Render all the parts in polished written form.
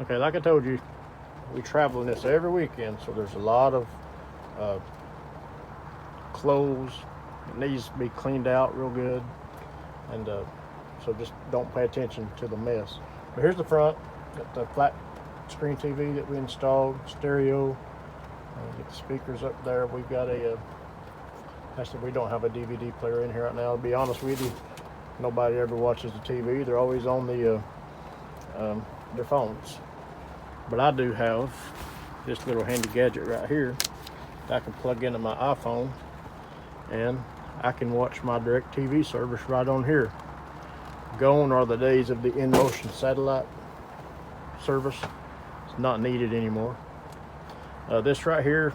Okay, like I told you, we travel in this every weekend, so there's a lot of clothes. It needs to be cleaned out real good, and so just don't pay attention to the mess. But here's the front. Got the flat screen TV that we installed, stereo. Get the speakers up there. We've got actually we don't have a DVD player in here right now. To be honest with you, nobody ever watches the TV. They're always on their phones. But I do have this little handy gadget right here that I can plug into my iPhone, and I can watch my DirecTV service right on here. Gone are the days of the in-motion satellite service. It's not needed anymore. This right here,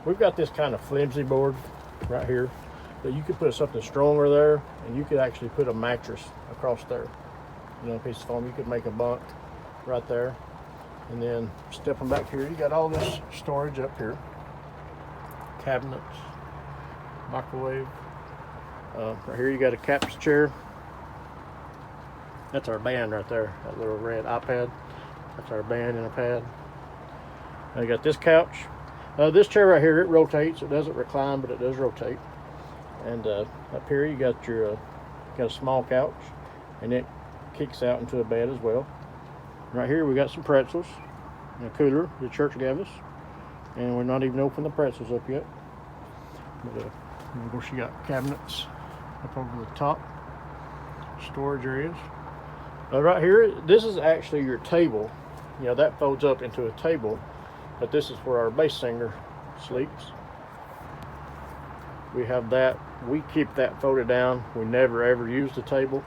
we've got this kind of flimsy board right here, but you could put something stronger there, and you could actually put a mattress across there. You know, a piece of foam. You could make a bunk right there. And then stepping back here, you got all this storage up here. Cabinets, microwave. Right here you got a captain's chair. That's our band right there, that little red iPad. That's our band and a pad. Now you got this couch. This chair right here, it rotates. It doesn't recline, but it does rotate. And up here you got got a small couch, and it kicks out into a bed as well. Right here we got some pretzels and a cooler the church gave us, and we're not even opened the pretzels up yet. But of course you got cabinets up over the top, storage areas. Right here, this is actually your table. You know, that folds up into a table, but this is where our bass singer sleeps. We have that. We keep that folded down. We never ever use the table,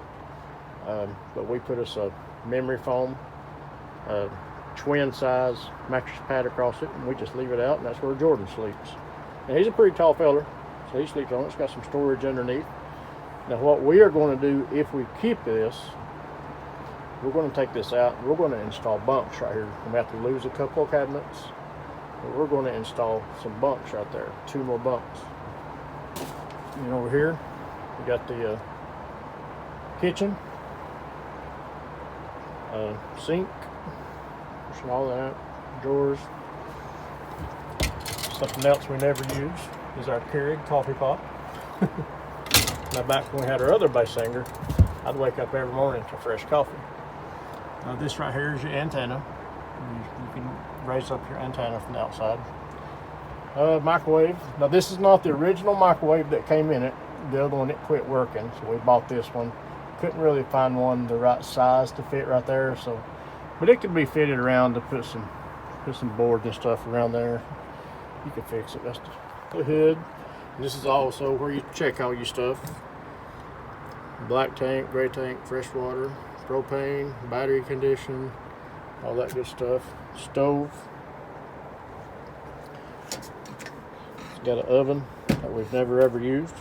but we put us a memory foam twin size mattress pad across it, and we just leave it out, and that's where Jordan sleeps. And he's a pretty tall fella, so he sleeps on it. It's got some storage underneath. Now what we are going to do, if we keep this, we're going to take this out and we're going to install bunks right here. We have to lose a couple of cabinets, but we're going to install some bunks right there, 2 more bunks. And over here we got the kitchen, sink, and all that, drawers. Something else we never use is our Keurig coffee pot. Now back when we had our other bass singer, I'd wake up every morning to fresh coffee. Now this right here is your antenna. You can raise up your antenna from the outside. Microwave. Now this is not the original microwave that came in it. The other one, it quit working, so we bought this one. Couldn't really find one the right size to fit right there, so but it could be fitted around to put some boards and stuff around there. You can fix it. That's the hood. This is also where you check all your stuff. Black tank, gray tank, fresh water, propane, battery condition, all that good stuff. Stove. It's got an oven that we've never ever used.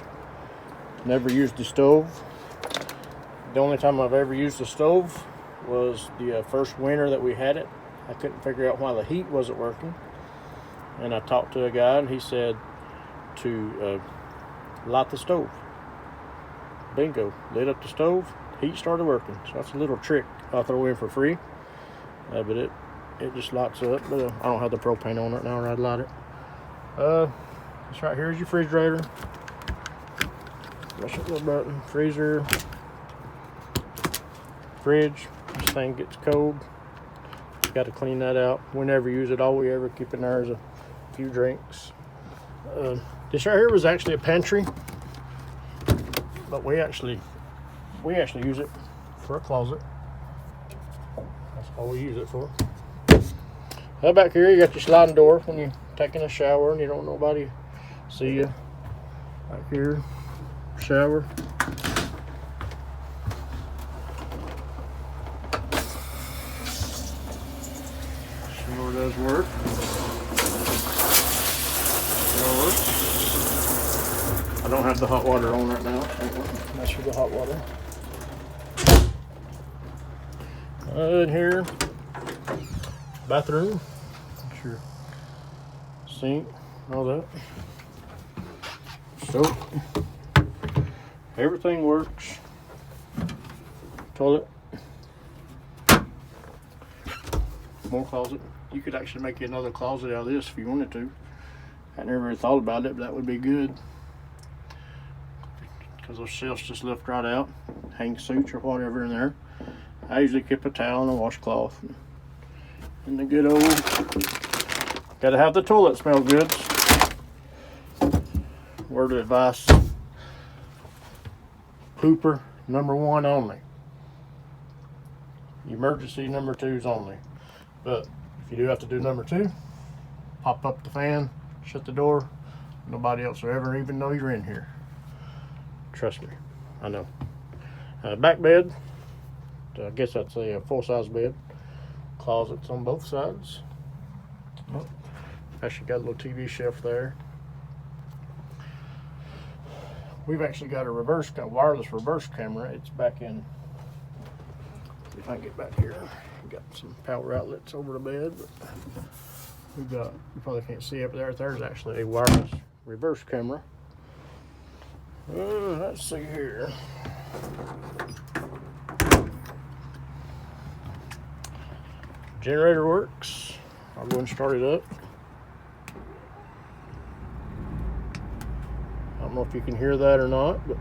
Never used the stove. The only time I've ever used the stove was the first winter that we had it. I couldn't figure out why the heat wasn't working, and I talked to a guy, and he said to light the stove. Bingo, lit up the stove, heat started working. So that's a little trick I'll throw in for free, but it just lights up. But I don't have the propane on it now, or I'd light it. This right here is your refrigerator. Push that little button. Freezer, fridge. This thing gets cold. Got to clean that out. We never use it. All we ever keep in there is a few drinks. This right here was actually a pantry, but we actually use it for a closet. That's all we use it for. Back here you got your sliding door when you're taking a shower and you don't want nobody see you. Back here, shower. Shower does work. I don't have the hot water on right now. That's for the hot water. In here, bathroom. Sure. Sink, all that. Soap. Everything works. more closet. You could actually make you another closet out of this if you wanted to. I never really thought about it, but that would be good. Because those shelves just lift right out. Hang suits or whatever in there. I usually keep a towel and a washcloth. And the good old, gotta have the toilet smell good. Word of advice, pooper #1 only. Emergency #2s only. But if you do have to do #2, pop up the fan, shut the door. Nobody else will ever even know you're in here. Trust me, I know. Back bed, I guess I'd say a full-size bed. Closets on both sides. Oh, actually got a little TV shelf there. We've actually got a wireless reverse camera. It's back in. If I can get back here, we've got some power outlets over the bed. But we've got, you probably can't see up there. There's actually a wireless reverse camera. Let's see here. Generator works. I'll go and start it up. I don't know if you can hear that or not, but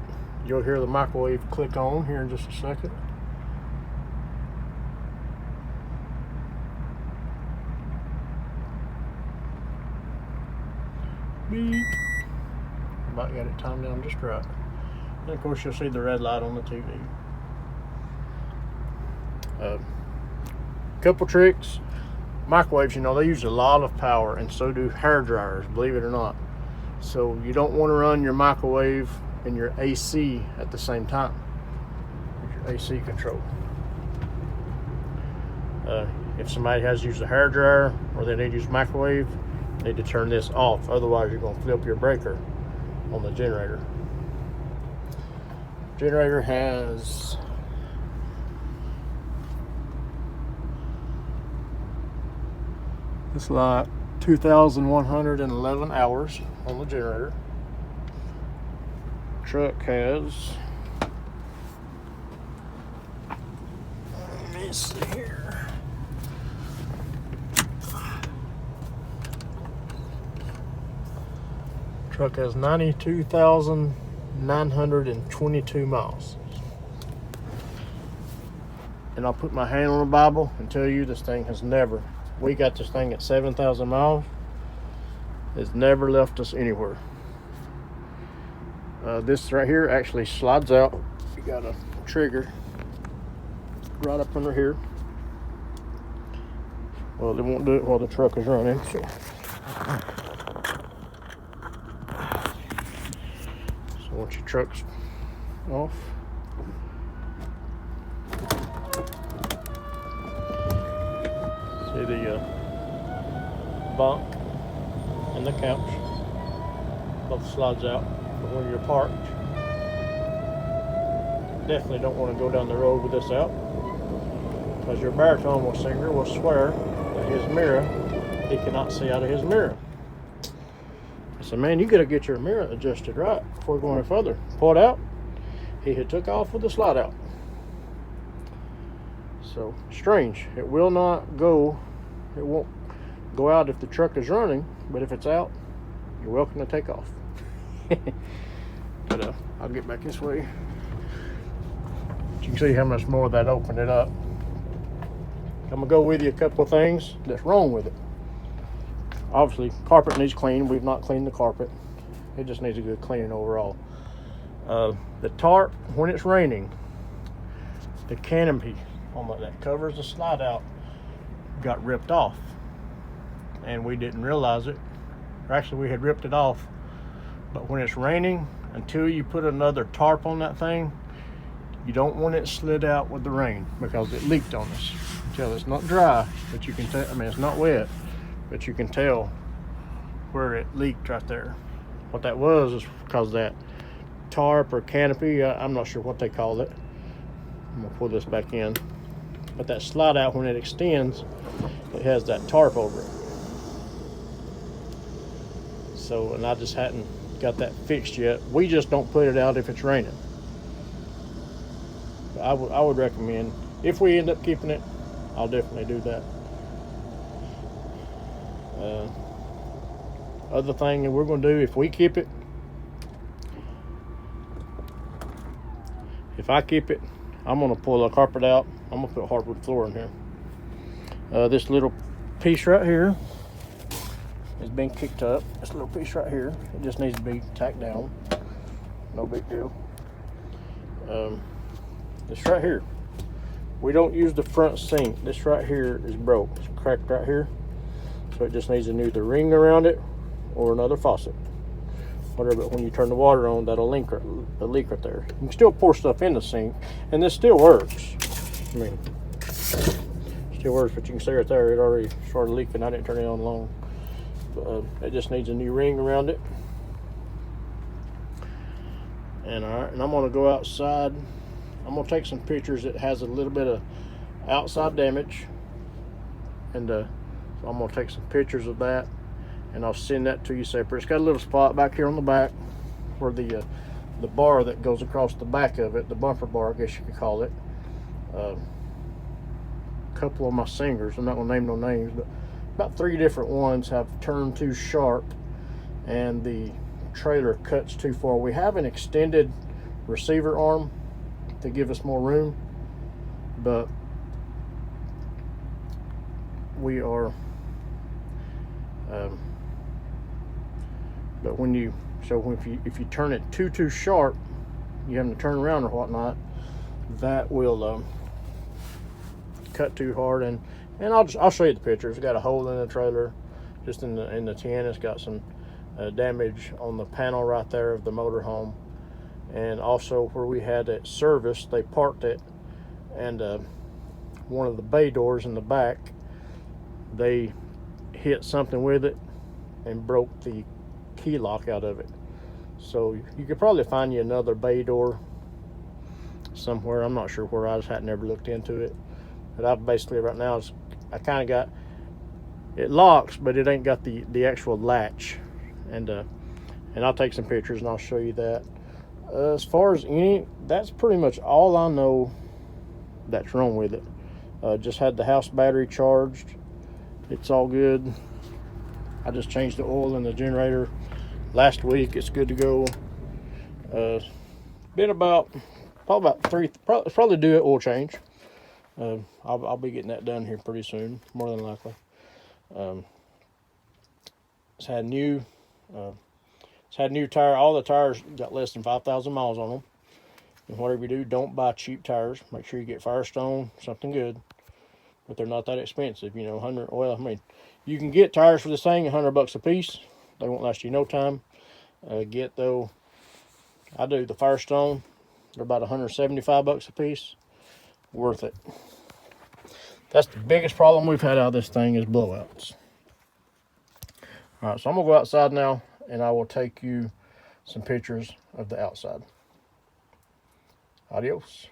you'll hear the microwave click on here in just a second. Beep. About got it timed down just right. And of course you'll see the red light on the TV. Couple tricks. Microwaves, you know, they use a lot of power, and so do hair dryers, believe it or not. So you don't want to run your microwave and your AC at the same time. Your AC control. If somebody has used a hair dryer or they need to use microwave, you need to turn this off. Otherwise, you're going to flip your breaker on the generator. Generator has it's like 2,111 hours on the generator. Truck has, let me see here. Truck has 92,922 miles. And I'll put my hand on the Bible and tell you this thing has never, we got this thing at 7,000 miles. It's never left us anywhere. This right here actually slides out. You got a trigger right up under here. Well, they won't do it while the truck is running. So once your truck's off, see the bunk and the couch both slides out. But when you're parked, definitely don't want to go down the road with this out, because your baritone singer will swear that his mirror, he cannot see out of his mirror. I said, man, you got to get your mirror adjusted right before going any further. Pull it out. He had took off with the slide out. So strange. It will not go. It won't go out if the truck is running, but if it's out, you're welcome to take off. But I'll get back this way. You can see how much more that opened it up. I'm gonna go with you a couple of things that's wrong with it. Obviously, carpet needs cleaning. We've not cleaned the carpet. It just needs a good cleaning overall. The tarp, when it's raining, the canopy on that covers the slide out got ripped off, and we didn't realize it. Or actually, we had ripped it off. But when it's raining, until you put another tarp on that thing, you don't want it slid out with the rain, because it leaked on us. Until it's not dry, but you can tell, I mean, it's not wet, but you can tell where it leaked right there. What that was is because that tarp or canopy, I'm not sure what they call it. I'm gonna pull this back in. But that slide out, when it extends, it has that tarp over it. So, and I just hadn't got that fixed yet. We just don't put it out if it's raining. I would recommend, if we end up keeping it, I'll definitely do that. Other thing that we're going to do, if we keep it, if I keep it, I'm going to pull the carpet out. I'm going to put hardwood floor in here. This little piece right here has been kicked up. This little piece right here, it just needs to be tacked down. No big deal. This right here, we don't use the front sink. This right here is broke. It's cracked right here. So it just needs a new ring around it or another faucet. Whatever, but when you turn the water on, that'll leak right there. You can still pour stuff in the sink, and this still works. I mean, still works, but you can see right there, it already started leaking. I didn't turn it on long. But, it just needs a new ring around it. And all right, and I'm gonna go outside. I'm gonna take some pictures. It has a little bit of outside damage, and so I'm gonna take some pictures of that, and I'll send that to you separate. It's got a little spot back here on the back where the bar that goes across the back of it, the bumper bar, I guess you could call it. A couple of my singers, I'm not gonna name no names, but about 3 different ones have turned too sharp, and the trailer cuts too far. We have an extended receiver arm to give us more room, but we are but when you if you turn it too sharp, you have to turn around or whatnot, that will cut too hard. And I'll show you the pictures. It's got a hole in the trailer, just in the tin. It's got some damage on the panel right there of the motorhome, and also where we had it serviced, they parked it, and one of the bay doors in the back, they hit something with it and broke the key lock out of it. So you could probably find you another bay door somewhere. I'm not sure where. I just hadn't never looked into it, but I've basically right now I kind of got it locks, but it ain't got the actual latch. And I'll take some pictures and I'll show you that. As far as that's pretty much all I know that's wrong with it. Just had the house battery charged. It's all good. I just changed the oil in the generator last week. It's good to go. Been about probably do an oil change. I'll be getting that done here pretty soon, more than likely. It's had new tire. All the tires got less than 5,000 miles on them. And whatever you do, don't buy cheap tires. Make sure you get Firestone, something good. But they're not that expensive, you know. Well, I mean, you can get tires for this thing, $100 a piece. They won't last you no time. I do the Firestone. They're about $175 a piece. Worth it. That's the biggest problem we've had out of this thing is blowouts. All right, so I'm gonna go outside now, and I will take you some pictures of the outside. Adios.